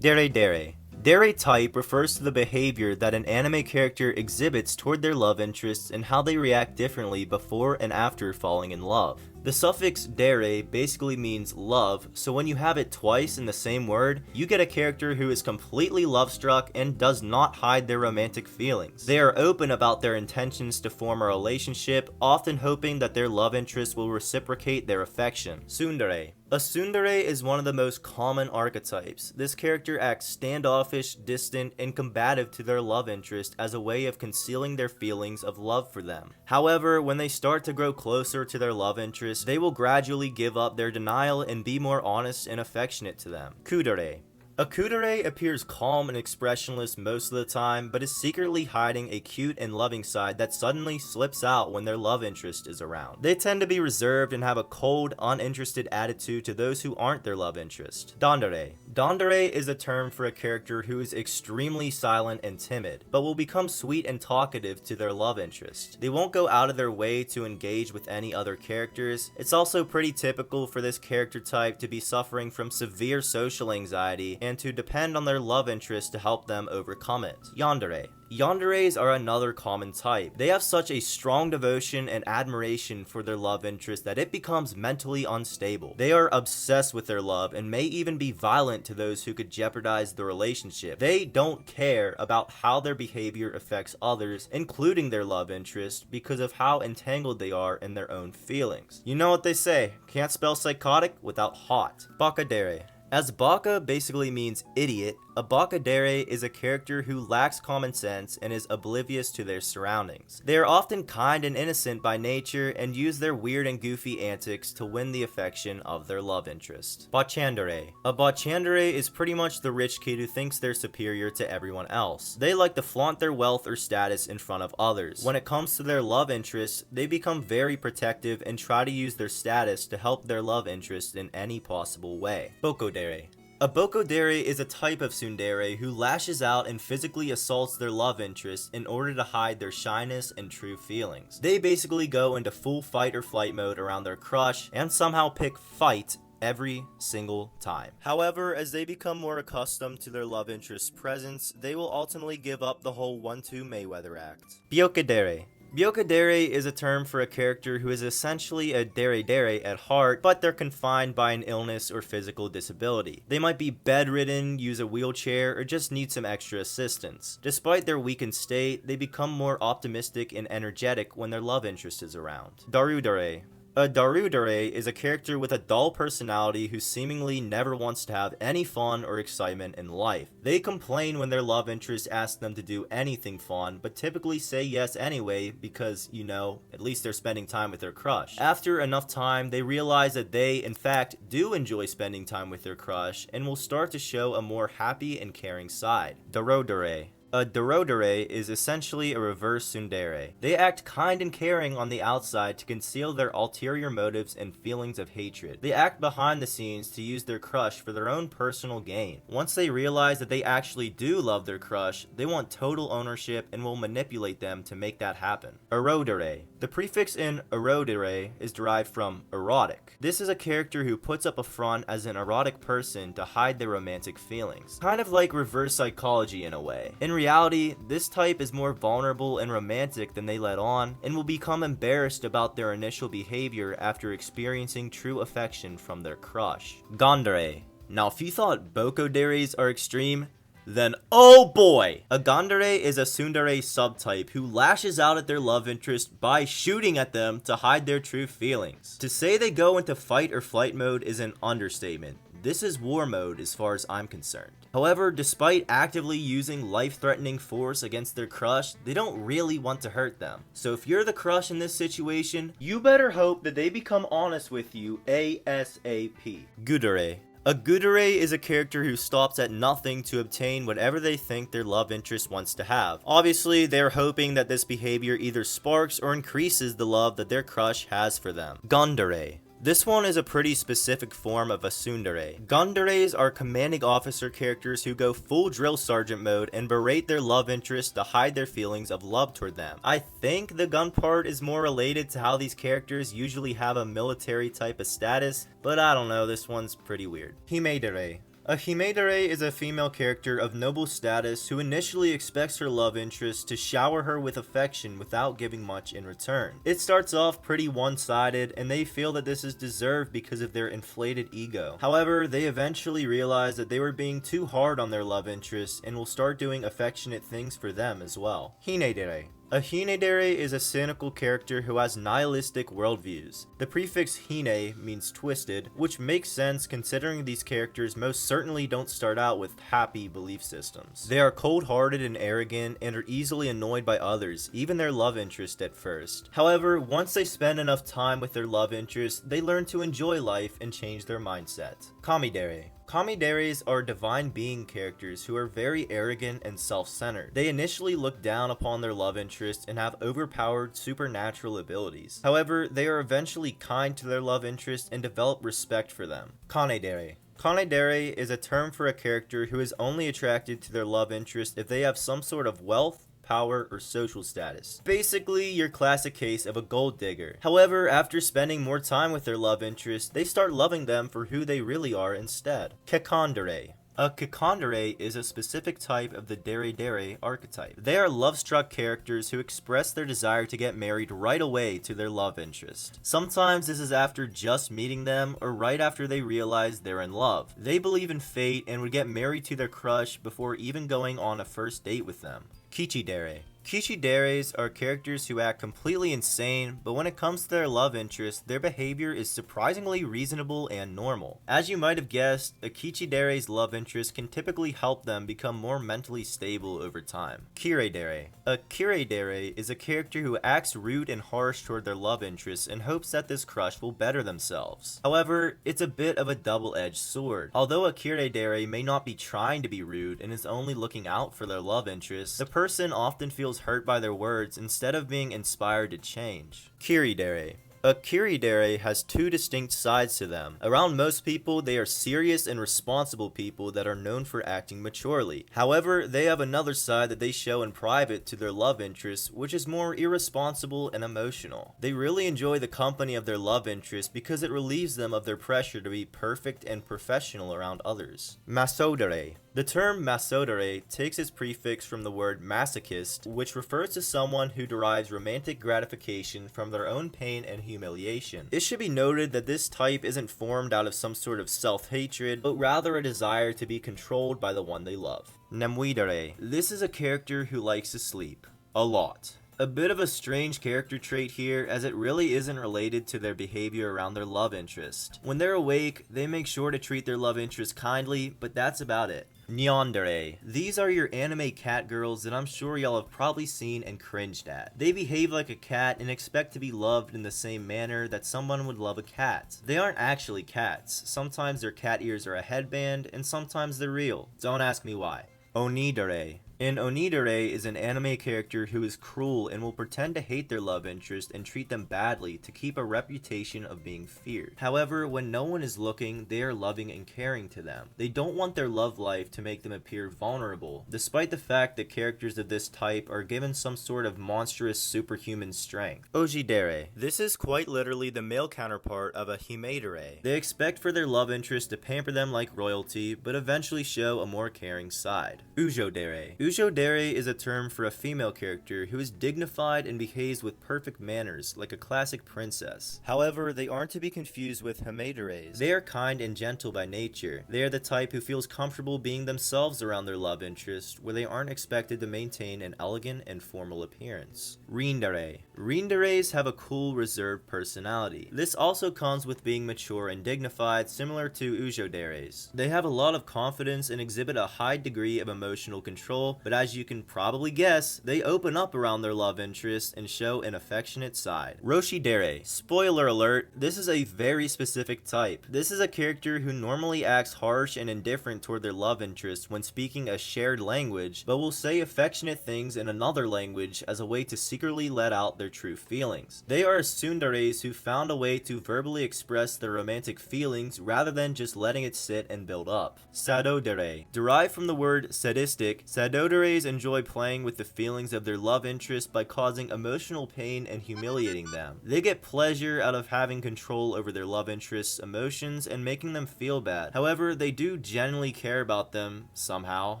Deredere. Dere type refers to the behavior that an anime character exhibits toward their love interests and how they react differently before and after falling in love. The suffix dere basically means love, so when you have it twice in the same word, you get a character who is completely love-struck and does not hide their romantic feelings. They are open about their intentions to form a relationship, often hoping that their love interest will reciprocate their affection. Tsundere. A tsundere is one of the most common archetypes. This character acts standoffish, distant, and combative to their love interest as a way of concealing their feelings of love for them. However, when they start to grow closer to their love interest, they will gradually give up their denial and be more honest and affectionate to them. Kuudere. A Kuudere appears calm and expressionless most of the time, but is secretly hiding a cute and loving side that suddenly slips out when their love interest is around. They tend to be reserved and have a cold, uninterested attitude to those who aren't their love interest. Dandere. Dandere is a term for a character who is extremely silent and timid, but will become sweet and talkative to their love interest. They won't go out of their way to engage with any other characters. It's also pretty typical for this character type to be suffering from severe social anxiety and to depend on their love interest to help them overcome it. Yandere. Yanderes are another common type. They have such a strong devotion and admiration for their love interest that it becomes mentally unstable. They are obsessed with their love and may even be violent to those who could jeopardize the relationship. They don't care about how their behavior affects others, including their love interest, because of how entangled they are in their own feelings. You know what they say, can't spell psychotic without hot. Bakadere. As baka basically means idiot, a Bakadere is a character who lacks common sense and is oblivious to their surroundings. They are often kind and innocent by nature and use their weird and goofy antics to win the affection of their love interest. Bocchandere. A Bocchandere is pretty much the rich kid who thinks they're superior to everyone else. They like to flaunt their wealth or status in front of others. When it comes to their love interest, they become very protective and try to use their status to help their love interest in any possible way. Bokodere. A Bokodere is a type of Tsundere who lashes out and physically assaults their love interest in order to hide their shyness and true feelings. They basically go into full fight or flight mode around their crush and somehow pick fight every single time. However, as they become more accustomed to their love interest's presence, they will ultimately give up the whole 1-2 Mayweather act. Byoukidere. Byoukidere is a term for a character who is essentially a Deredere at heart, but they're confined by an illness or physical disability. They might be bedridden, use a wheelchair, or just need some extra assistance. Despite their weakened state, they become more optimistic and energetic when their love interest is around. Dorodere. A Dorodere is a character with a dull personality who seemingly never wants to have any fun or excitement in life. They complain when their love interest asks them to do anything fun, but typically say yes anyway because, you know, at least they're spending time with their crush. After enough time, they realize that they, in fact, do enjoy spending time with their crush and will start to show a more happy and caring side. Dorodere. A Dorodere is essentially a reverse Tsundere. They act kind and caring on the outside to conceal their ulterior motives and feelings of hatred. They act behind the scenes to use their crush for their own personal gain. Once they realize that they actually do love their crush, they want total ownership and will manipulate them to make that happen. Erodere. The prefix in Erodere is derived from erotic. This is a character who puts up a front as an erotic person to hide their romantic feelings. Kind of like reverse psychology in a way. In reality, this type is more vulnerable and romantic than they let on, and will become embarrassed about their initial behavior after experiencing true affection from their crush. Gandere. Now if you thought Bokoderes are extreme, then oh boy! A Gandere is a Tsundere subtype who lashes out at their love interest by shooting at them to hide their true feelings. To say they go into fight or flight mode is an understatement. This is war mode as far as I'm concerned. However, despite actively using life-threatening force against their crush, they don't really want to hurt them. So if you're the crush in this situation, you better hope that they become honest with you ASAP. Goudere. A Goudere is a character who stops at nothing to obtain whatever they think their love interest wants to have. Obviously, they're hoping that this behavior either sparks or increases the love that their crush has for them. Gundere. This one is a pretty specific form of a Tsundere. Gunderes are commanding officer characters who go full drill sergeant mode and berate their love interest to hide their feelings of love toward them. I think the gun part is more related to how these characters usually have a military type of status, but I don't know, this one's pretty weird. Himedere. A Himedere is a female character of noble status who initially expects her love interest to shower her with affection without giving much in return. It starts off pretty one-sided, and they feel that this is deserved because of their inflated ego. However, they eventually realize that they were being too hard on their love interest and will start doing affectionate things for them as well. Hinedere. A Hinedere is a cynical character who has nihilistic worldviews. The prefix hine means twisted, which makes sense considering these characters most certainly don't start out with happy belief systems. They are cold-hearted and arrogant and are easily annoyed by others, even their love interest at first. However, once they spend enough time with their love interest, they learn to enjoy life and change their mindset. Kamidere. Kamideres are divine being characters who are very arrogant and self-centered. They initially look down upon their love interest and have overpowered supernatural abilities. However, they are eventually kind to their love interest and develop respect for them. Kanedere. Kanedere is a term for a character who is only attracted to their love interest if they have some sort of wealth, power, or social status. Basically, your classic case of a gold digger. However, after spending more time with their love interest, they start loving them for who they really are instead. Kekkondere. A Kekkondere is a specific type of the Deredere archetype. They are love-struck characters who express their desire to get married right away to their love interest. Sometimes this is after just meeting them or right after they realize they're in love. They believe in fate and would get married to their crush before even going on a first date with them. Kichidere. Kichideres are characters who act completely insane, but when it comes to their love interest, their behavior is surprisingly reasonable and normal. As you might have guessed, a Kichidere's love interest can typically help them become more mentally stable over time. Kiredere. A Kiredere is a character who acts rude and harsh toward their love interest in hopes that this crush will better themselves. However, it's a bit of a double-edged sword. Although a Kiredere may not be trying to be rude and is only looking out for their love interest, the person often feels hurt by their words instead of being inspired to change. Kiridere. A Kiridere has two distinct sides to them. Around most people, they are serious and responsible people that are known for acting maturely. However, they have another side that they show in private to their love interests, which is more irresponsible and emotional. They really enjoy the company of their love interest because it relieves them of their pressure to be perfect and professional around others. Masodere. The term Masodere takes its prefix from the word masochist, which refers to someone who derives romantic gratification from their own pain and humiliation. It should be noted that this type isn't formed out of some sort of self-hatred, but rather a desire to be controlled by the one they love. Nemuidere. This is a character who likes to sleep. A lot. A bit of a strange character trait here, as it really isn't related to their behavior around their love interest. When they're awake, they make sure to treat their love interest kindly, but that's about it. Nyandere. These are your anime cat girls that I'm sure y'all have probably seen and cringed at. They behave like a cat and expect to be loved in the same manner that someone would love a cat. They aren't actually cats. Sometimes their cat ears are a headband, and sometimes they're real. Don't ask me why. Onidere. An Onidere is an anime character who is cruel and will pretend to hate their love interest and treat them badly to keep a reputation of being feared. However, when no one is looking, they are loving and caring to them. They don't want their love life to make them appear vulnerable, despite the fact that characters of this type are given some sort of monstrous superhuman strength. Oujidere. This is quite literally the male counterpart of a Himedere. They expect for their love interest to pamper them like royalty, but eventually show a more caring side. Oujodere. Oujodere is a term for a female character who is dignified and behaves with perfect manners, like a classic princess. However, they aren't to be confused with Himederes. They are kind and gentle by nature. They are the type who feels comfortable being themselves around their love interest, where they aren't expected to maintain an elegant and formal appearance. Rindere. Rinderes have a cool, reserved personality. This also comes with being mature and dignified, similar to Oujoderes. They have a lot of confidence and exhibit a high degree of emotional control, but as you can probably guess, they open up around their love interest and show an affectionate side. Roshidere. Spoiler alert, this is a very specific type. This is a character who normally acts harsh and indifferent toward their love interest when speaking a shared language, but will say affectionate things in another language as a way to secretly let out their true feelings. They are Tsunderes who found a way to verbally express their romantic feelings rather than just letting it sit and build up. Sadodere. Derived from the word sadistic, Sadodere Tsoderes enjoy playing with the feelings of their love interest by causing emotional pain and humiliating them. They get pleasure out of having control over their love interest's emotions and making them feel bad. However, they do genuinely care about them somehow,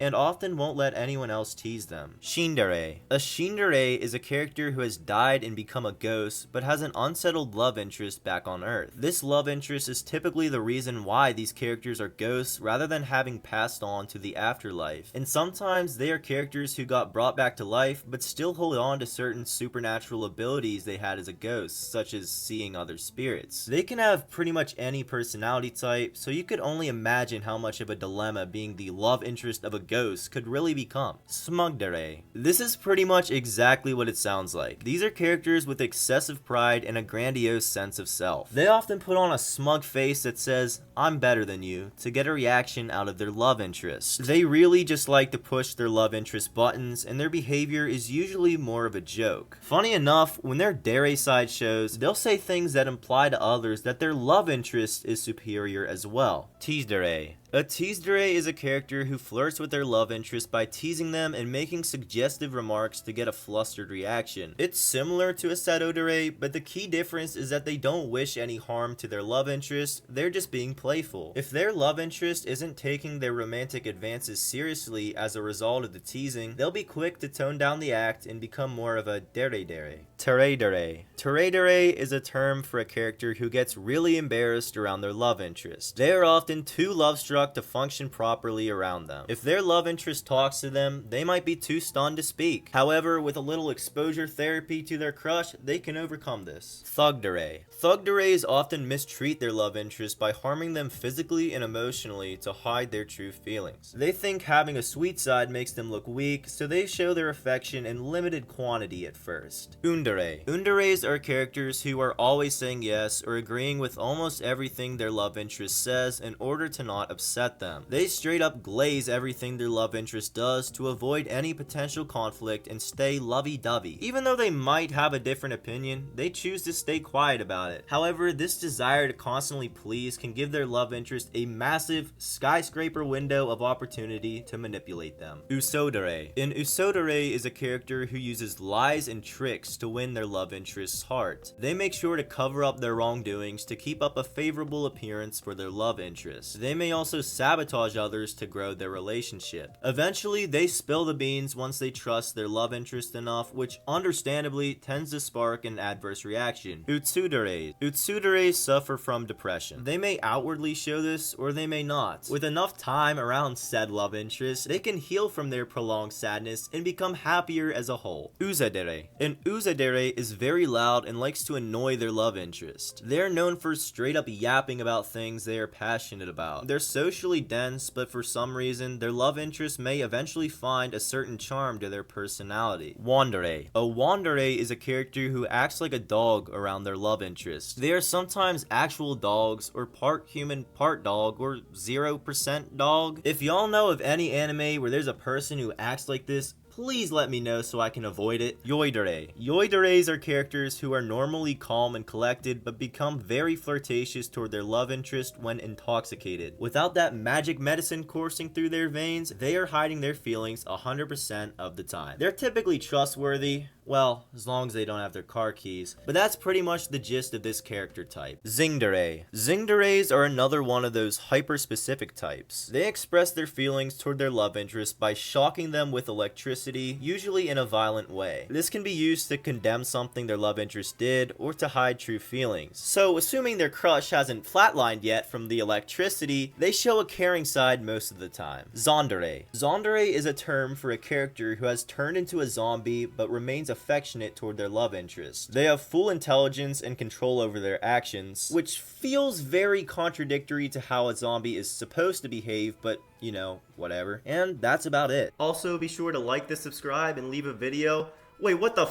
and often won't let anyone else tease them. Shindere. A Shindere is a character who has died and become a ghost, but has an unsettled love interest back on Earth. This love interest is typically the reason why these characters are ghosts rather than having passed on to the afterlife. And sometimes they are characters who got brought back to life, but still hold on to certain supernatural abilities they had as a ghost, such as seeing other spirits. They can have pretty much any personality type, so you could only imagine how much of a dilemma being the love interest of a ghost could really become. Smugdere. This is pretty much exactly what it sounds like. These are characters with excessive pride and a grandiose sense of self. They often put on a smug face that says, "I'm better than you," to get a reaction out of their love interest. They really just like to push their love interest buttons, and their behavior is usually more of a joke. Funny enough, when their Dere side shows, they'll say things that imply to others that their love interest is superior as well. Tsundere. A Tsundere is a character who flirts with their love interest by teasing them and making suggestive remarks to get a flustered reaction. It's similar to a Erodere, but the key difference is that they don't wish any harm to their love interest, they're just being playful. If their love interest isn't taking their romantic advances seriously as a result of the teasing, they'll be quick to tone down the act and become more of a Deredere. Teredere. Teredere is a term for a character who gets really embarrassed around their love interest. They are often too love-struck to function properly around them. If their love interest talks to them, they might be too stunned to speak. However, with a little exposure therapy to their crush, they can overcome this. Thugdere. Thugderes often mistreat their love interest by harming them physically and emotionally to hide their true feelings. They think having a sweet side makes them look weak, so they show their affection in limited quantity at first. Undere. Underes are characters who are always saying yes or agreeing with almost everything their love interest says in order to not upset them. They straight up glaze everything their love interest does to avoid any potential conflict and stay lovey-dovey. Even though they might have a different opinion, they choose to stay quiet about it. However, this desire to constantly please can give their love interest a massive skyscraper window of opportunity to manipulate them. Oujodere. An Oujodere is a character who uses lies and tricks to win their love interest's heart. They make sure to cover up their wrongdoings to keep up a favorable appearance for their love interest. They may also sabotage others to grow their relationship. Eventually, they spill the beans once they trust their love interest enough, which understandably tends to spark an adverse reaction. Tsundere. Tsunderes suffer from depression. They may outwardly show this, or they may not. With enough time around said love interest, they can heal from their prolonged sadness and become happier as a whole. Oujidere. An Oujidere is very loud and likes to annoy their love interest. They are known for straight up yapping about things they are passionate about. They're socially dense, but for some reason, their love interest may eventually find a certain charm to their personality. Yandere. A Yandere is a character who acts like a dog around their love interest. They are sometimes actual dogs, or part human, part dog, or 0% dog. If y'all know of any anime where there's a person who acts like this, please let me know so I can avoid it. Yoidere. Yoideres are characters who are normally calm and collected, but become very flirtatious toward their love interest when intoxicated. Without that magic medicine coursing through their veins, they are hiding their feelings 100% of the time. They're typically trustworthy, well, as long as they don't have their car keys. But that's pretty much the gist of this character type. Tsundere. Tsunderes are another one of those hyper-specific types. They express their feelings toward their love interest by shocking them with electricity, usually in a violent way. This can be used to condemn something their love interest did, or to hide true feelings. So, assuming their crush hasn't flatlined yet from the electricity, they show a caring side most of the time. Tsundere. Tsundere is a term for a character who has turned into a zombie, but remains affectionate toward their love interest. They have full intelligence and control over their actions, which feels very contradictory to how a zombie is supposed to behave, but you know, whatever. And that's about it. Also, be sure to like this, subscribe, and leave a video. Wait, what the f